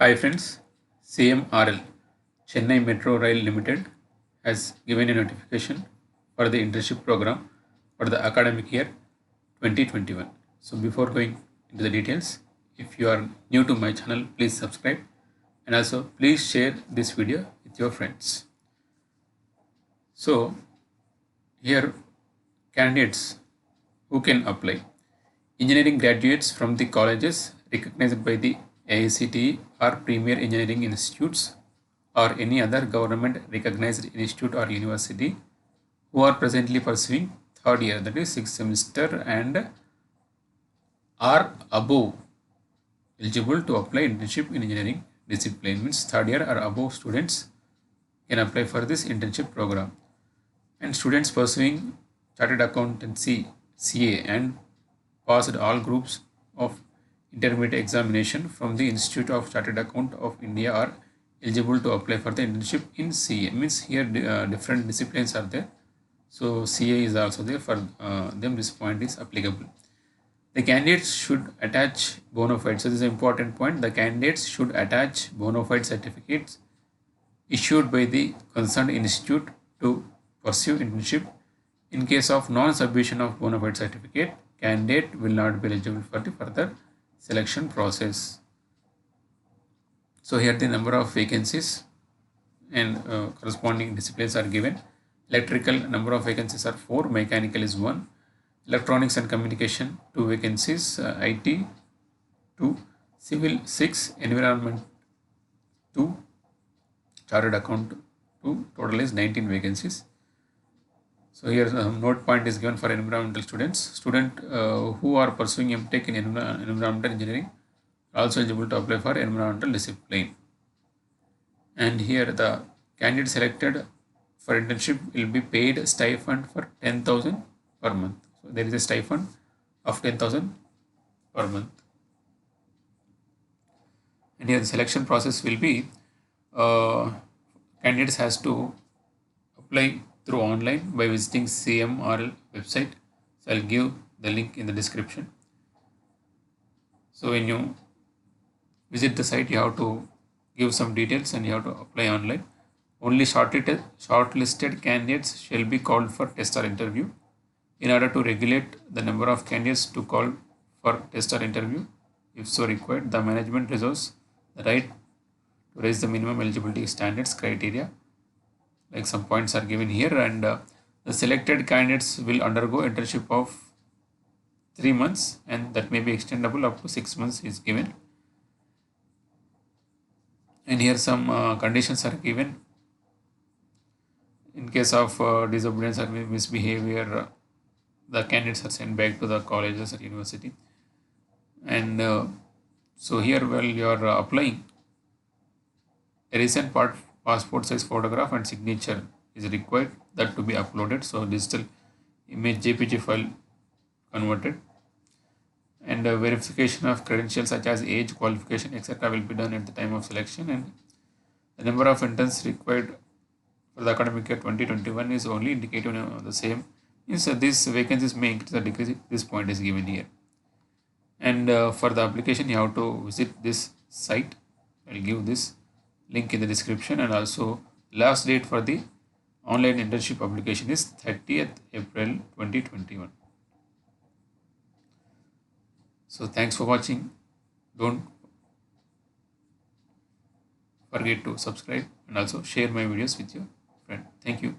Hi friends, CMRL Chennai Metro Rail Limited has given a notification for the internship program for the academic year 2021. So before going into the details, if you are new to my channel, please subscribe and also please share this video with your friends. So here candidates who can apply. Engineering graduates from the colleges recognized by the AICTE or premier engineering institutes or any other government recognized institute or university who are presently pursuing third year, that is sixth semester, and are above eligible to apply internship in engineering discipline. Means third year or above students can apply for this internship program. And students pursuing chartered accountancy CA and passed all groups of intermediate examination from the Institute of Chartered Account of India are eligible to apply for the internship in CA. Means here different disciplines are there. So CA is also there for them. This point is applicable. The candidates should attach bona fides. So this is an important point. The candidates should attach bona fide certificates issued by the concerned institute to pursue internship. In case of non-submission of bona fide certificate, candidate will not be eligible for the further selection process. So here the number of vacancies and corresponding disciplines are given. Electrical number of vacancies are 4, mechanical is 1, electronics and communication 2 vacancies, IT 2, civil 6, environment 2, chartered account 2, total is 19 vacancies. So here note point is given for environmental students. Student who are pursuing MTech in environmental engineering are also eligible to apply for environmental discipline. And here the candidate selected for internship will be paid stipend for 10,000 per month. So there is a stipend of 10,000 per month. And here the selection process will be candidates has to apply through online by visiting CMRL website. So I'll give the link in the description. So when you visit the site, you have to give some details and you have to apply online. Only shortlisted candidates shall be called for test or interview. In order to regulate the number of candidates to call for test or interview, if so required, the management reserves the right to raise the minimum eligibility standards criteria. Like some points are given here, and the selected candidates will undergo internship of 3 months, and that may be extendable up to 6 months is given. And here some conditions are given. In case of disobedience or misbehavior, the candidates are sent back to the colleges or university. And so here while you are applying, a recent passport size photograph and signature is required, that to be uploaded. So digital image JPG file converted, and verification of credentials such as age, qualification, etc. will be done at the time of selection. And the number of interns required for the academic year 2021 is only indicative of the same. Means these vacancies may increase or decrease. This point is given here. And for the application, you have to visit this site. I'll give this link in the description, and also last date for the online internship application is 30th April 2021. So thanks for watching. Don't forget to subscribe and also share my videos with your friend. Thank you.